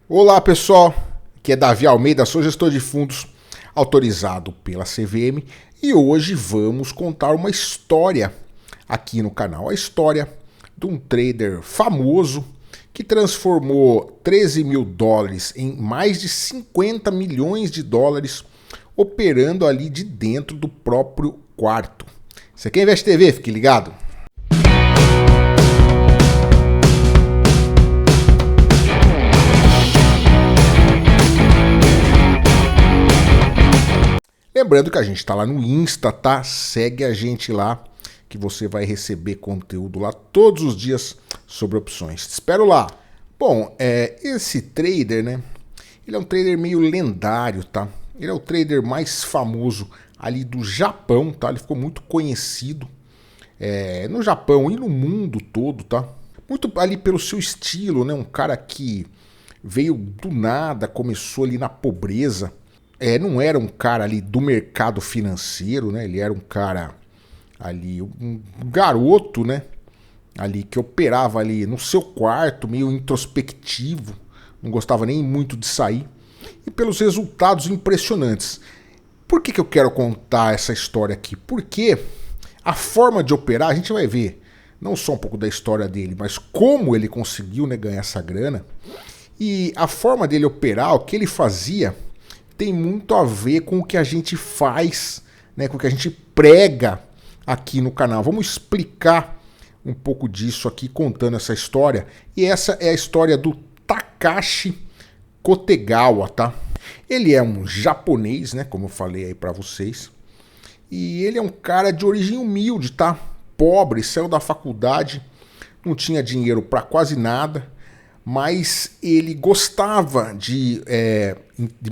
Olá pessoal, aqui é Davi Almeida, sou gestor de fundos autorizado pela CVM e hoje vamos contar uma história aqui no canal. A história de um trader famoso que transformou 13 mil dólares em mais de 50 milhões de dólares operando ali de dentro do próprio quarto. Você quer Invest TV? Fique ligado! Lembrando que a gente está lá no Insta, tá? Segue a gente lá que você vai receber conteúdo lá todos os dias sobre opções. Te espero lá. Bom, esse trader, né? Ele é um trader meio lendário, tá? Ele é o trader mais famoso ali do Japão, tá? Ele ficou muito conhecido no Japão e no mundo todo, tá? Muito ali pelo seu estilo, né? Um cara que veio do nada, começou ali na pobreza. Não era um cara ali do mercado financeiro, né? Ele era um cara ali, um garoto, né? Ali que operava ali no seu quarto, meio introspectivo, não gostava nem muito de sair, e pelos resultados impressionantes. Por que eu quero contar essa história aqui? Porque a forma de operar, a gente vai ver não só um pouco da história dele, mas como ele conseguiu, né, ganhar essa grana. E a forma dele operar, o que ele fazia, tem muito a ver com o que a gente faz, né, com o que a gente prega aqui no canal. Vamos explicar um pouco disso aqui, contando essa história. E essa é a história do Takashi Kotegawa, tá? Ele é um japonês, né, como eu falei aí pra vocês. E ele é um cara de origem humilde, tá? Pobre, saiu da faculdade, não tinha dinheiro pra quase nada, mas ele gostava de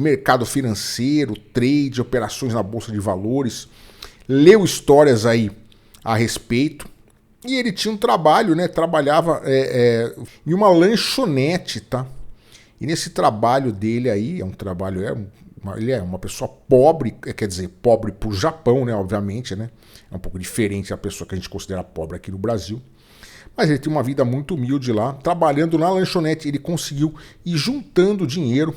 mercado financeiro, trade, operações na bolsa de valores, leu histórias aí a respeito, e ele tinha um trabalho, né? Trabalhava em uma lanchonete, tá? E nesse trabalho dele aí, ele é uma pessoa pobre, quer dizer, pobre pro Japão, né? Obviamente, né? É um pouco diferente da pessoa que a gente considera pobre aqui no Brasil. Mas ele tem uma vida muito humilde lá, trabalhando na lanchonete, ele conseguiu ir juntando dinheiro.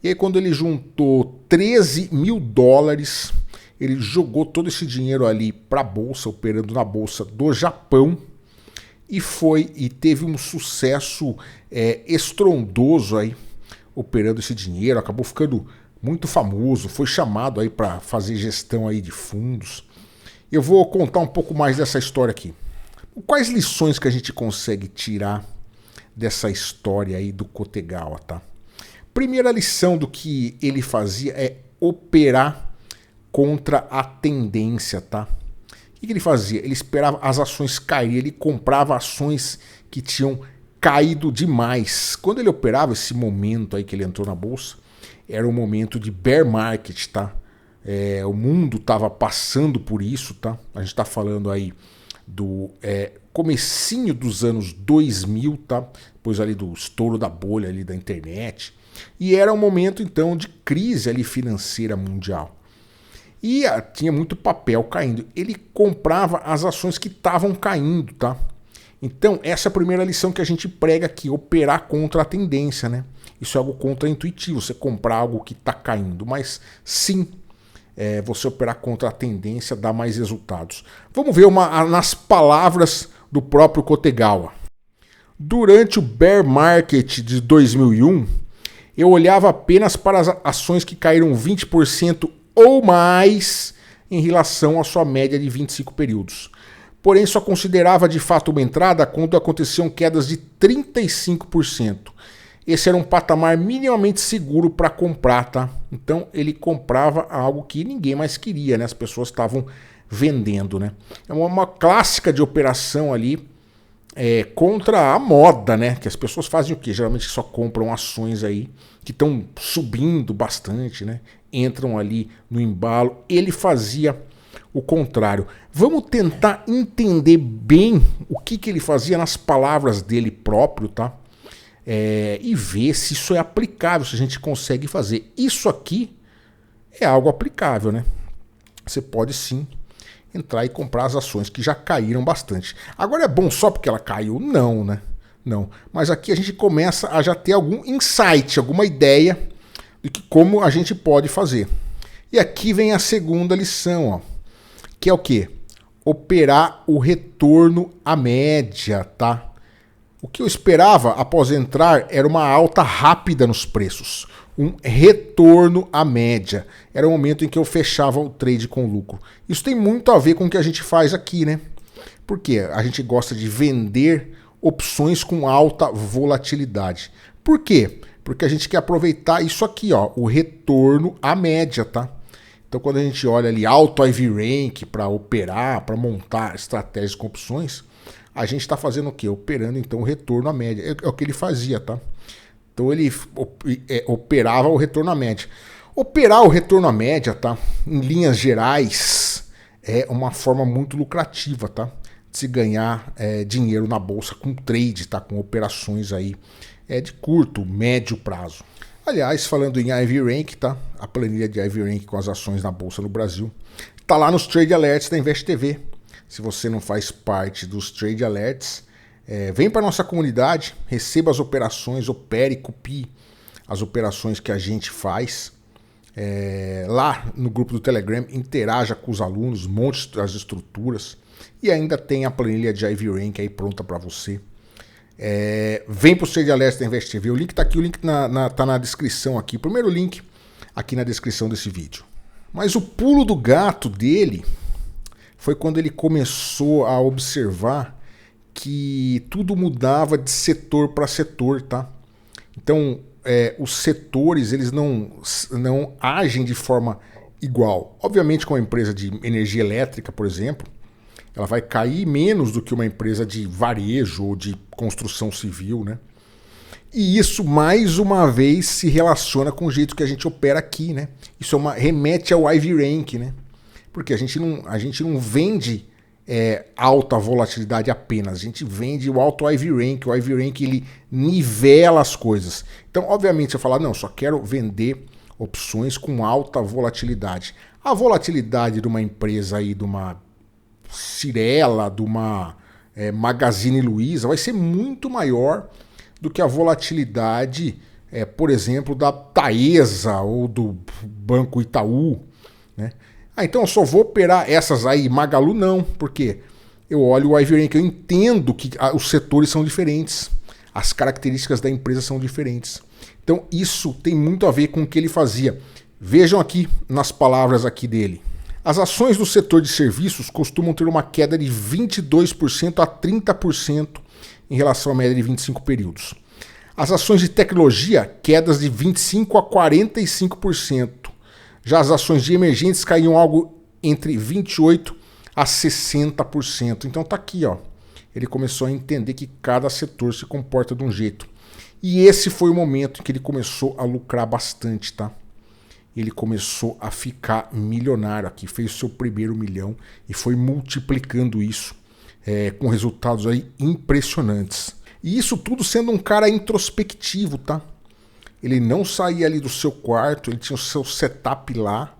E aí quando ele juntou 13 mil dólares, ele jogou todo esse dinheiro ali para a bolsa, operando na bolsa do Japão. E teve um sucesso estrondoso aí, operando esse dinheiro. Acabou ficando muito famoso, foi chamado aí para fazer gestão aí de fundos. Eu vou contar um pouco mais dessa história aqui. Quais lições que a gente consegue tirar dessa história aí do Kotegawa, tá? Primeira lição do que ele fazia é operar contra a tendência, tá? O que ele fazia? Ele esperava as ações caírem, ele comprava ações que tinham caído demais. Quando ele operava esse momento aí que ele entrou na bolsa, era um momento de bear market, tá? O mundo estava passando por isso, tá? A gente está falando aí do comecinho dos anos 2000, tá? Depois ali do estouro da bolha ali da internet. E era um momento então de crise ali financeira mundial. E tinha muito papel caindo. Ele comprava as ações que estavam caindo, tá? Então, essa é a primeira lição que a gente prega aqui, operar contra a tendência, né? Isso é algo contraintuitivo, você comprar algo que está caindo, mas sim, você operar contra a tendência dá mais resultados. Vamos ver nas palavras do próprio Kotegawa. Durante o bear market de 2001, eu olhava apenas para as ações que caíram 20% ou mais em relação à sua média de 25 períodos. Porém, só considerava de fato uma entrada quando aconteciam quedas de 35%. Esse era um patamar minimamente seguro para comprar, tá? Então ele comprava algo que ninguém mais queria, né? As pessoas estavam vendendo, né? É uma clássica de operação ali contra a moda, né? Que as pessoas fazem o quê? Geralmente só compram ações aí que estão subindo bastante, né? Entram ali no embalo. Ele fazia o contrário. Vamos tentar entender bem o que ele fazia nas palavras dele próprio, tá? E ver se isso é aplicável, se a gente consegue fazer. Isso aqui é algo aplicável, né? Você pode sim entrar e comprar as ações que já caíram bastante. Agora é bom só porque ela caiu? Não, né? Não. Mas aqui a gente começa a já ter algum insight, alguma ideia de que como a gente pode fazer. E aqui vem a segunda lição, ó, que é o quê? Operar o retorno à média, tá? O que eu esperava após entrar era uma alta rápida nos preços, um retorno à média. Era o momento em que eu fechava o trade com lucro. Isso tem muito a ver com o que a gente faz aqui, né? Porque a gente gosta de vender opções com alta volatilidade. Por quê? Porque a gente quer aproveitar isso aqui, ó, o retorno à média, tá? Então quando a gente olha ali alto IV Rank para operar, para montar estratégias com opções, a gente está fazendo o quê? Operando então o retorno à média. É o que ele fazia, tá? Então ele operava o retorno à média. Operar o retorno à média, tá? Em linhas gerais, é uma forma muito lucrativa, tá? De se ganhar dinheiro na bolsa com trade, tá? Com operações aí de curto, médio prazo. Aliás, falando em IV Rank, tá? A planilha de IV Rank com as ações na bolsa no Brasil tá lá nos Trade Alerts da Invest TV. Se você não faz parte dos Trade Alerts, vem para nossa comunidade, receba as operações, opere, copie as operações que a gente faz. Lá no grupo do Telegram, interaja com os alunos, monte as estruturas e ainda tem a planilha de IV Rank aí pronta para você. Vem para o Trade Alerts da Invest TV. O link está aqui, o link tá na descrição aqui. Primeiro link aqui na descrição desse vídeo. Mas o pulo do gato dele foi quando ele começou a observar que tudo mudava de setor para setor, tá? Então, os setores eles não agem de forma igual. Obviamente, com uma empresa de energia elétrica, por exemplo, ela vai cair menos do que uma empresa de varejo ou de construção civil, né? E isso, mais uma vez, se relaciona com o jeito que a gente opera aqui, né? Isso remete ao IV Rank, né? Porque a gente não vende alta volatilidade apenas, a gente vende o alto IV Rank. O IV Rank ele nivela as coisas. Então, obviamente, você fala, não, só quero vender opções com alta volatilidade. A volatilidade de uma empresa aí, de uma Cirela, de uma Magazine Luiza, vai ser muito maior do que a volatilidade, por exemplo, da Taesa ou do Banco Itaú, né? Então eu só vou operar essas aí, Magalu não, porque eu olho o IV Rank, eu entendo que os setores são diferentes, as características da empresa são diferentes. Então isso tem muito a ver com o que ele fazia. Vejam aqui nas palavras aqui dele. As ações do setor de serviços costumam ter uma queda de 22% a 30% em relação à média de 25 períodos. As ações de tecnologia, quedas de 25% a 45%. Já as ações de emergentes caíam algo entre 28% a 60%. Então tá aqui, ó. Ele começou a entender que cada setor se comporta de um jeito. E esse foi o momento em que ele começou a lucrar bastante, tá? Ele começou a ficar milionário aqui, fez o seu primeiro milhão e foi multiplicando isso com resultados aí impressionantes. E isso tudo sendo um cara introspectivo, tá? Ele não saía ali do seu quarto, ele tinha o seu setup lá,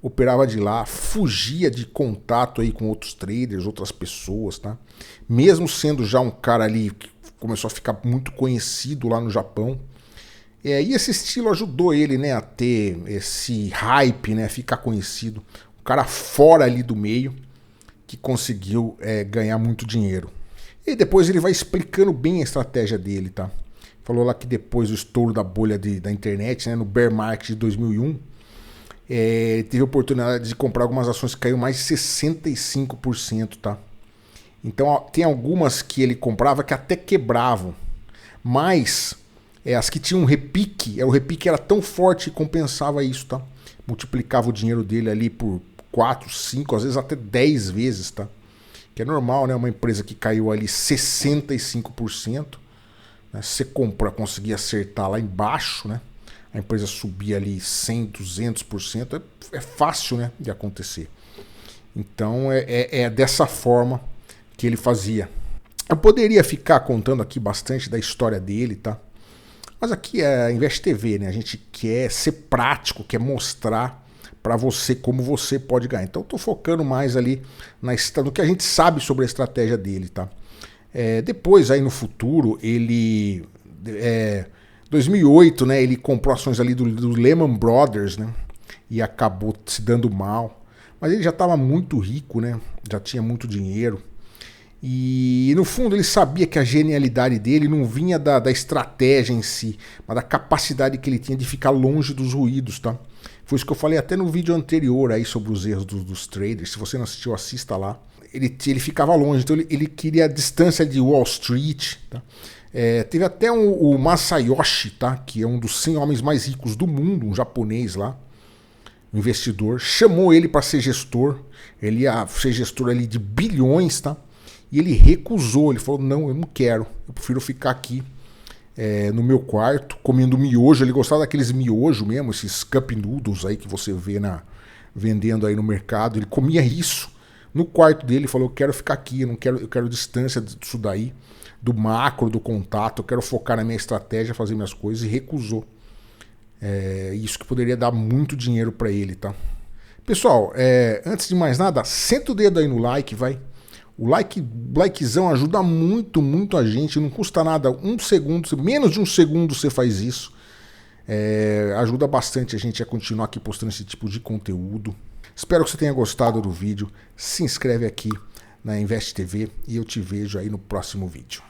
operava de lá, fugia de contato aí com outros traders, outras pessoas, tá? Mesmo sendo já um cara ali que começou a ficar muito conhecido lá no Japão. E esse estilo ajudou ele, né, a ter esse hype, né, ficar conhecido. Um cara fora ali do meio que conseguiu ganhar muito dinheiro. E depois ele vai explicando bem a estratégia dele, tá? Falou lá que depois do estouro da bolha da internet, né, no bear market de 2001, teve a oportunidade de comprar algumas ações que caiu mais de 65%, tá? Então ó, tem algumas que ele comprava que até quebravam, mas as que tinham repique, o repique era tão forte que compensava isso, tá? Multiplicava o dinheiro dele ali por 4, 5, às vezes até 10 vezes, tá? Que é normal, né? Uma empresa que caiu ali 65%, né? Você conseguia acertar lá embaixo, né? A empresa subia ali 100, 200%, é fácil, né, de acontecer. Então é dessa forma que ele fazia. Eu poderia ficar contando aqui bastante da história dele, tá? Mas aqui é a Invest TV, né? A gente quer ser prático, quer mostrar para você como você pode ganhar. Então eu tô focando mais ali no que a gente sabe sobre a estratégia dele, tá? Depois, aí no futuro, ele... 2008, né, ele comprou ações ali do Lehman Brothers, né, e acabou se dando mal. Mas ele já estava muito rico, né, já tinha muito dinheiro. E no fundo ele sabia que a genialidade dele não vinha da estratégia em si, mas da capacidade que ele tinha de ficar longe dos ruídos, tá? Foi isso que eu falei até no vídeo anterior aí sobre os erros dos traders. Se você não assistiu, assista lá. Ele ficava longe, então ele queria a distância de Wall Street, tá? Teve até o Masayoshi, tá? Que é um dos 100 homens mais ricos do mundo, um japonês lá, um investidor, chamou ele para ser gestor. Ele ia ser gestor ali de bilhões, tá? E ele recusou, ele falou, não, eu não quero, eu prefiro ficar aqui no meu quarto, comendo miojo. Ele gostava daqueles miojo mesmo, esses cup noodles aí que você vê vendendo aí no mercado. Ele comia isso no quarto dele, falou, eu quero ficar aqui, eu quero distância disso daí, do macro, do contato, eu quero focar na minha estratégia, fazer minhas coisas, e recusou. Isso que poderia dar muito dinheiro para ele, tá? Pessoal, antes de mais nada, senta o dedo aí no like, vai. O likezão ajuda muito, muito a gente, não custa nada, 1 segundo, menos de 1 segundo você faz isso. Ajuda bastante a gente a continuar aqui postando esse tipo de conteúdo. Espero que você tenha gostado do vídeo. Se inscreve aqui na Invest TV e eu te vejo aí no próximo vídeo.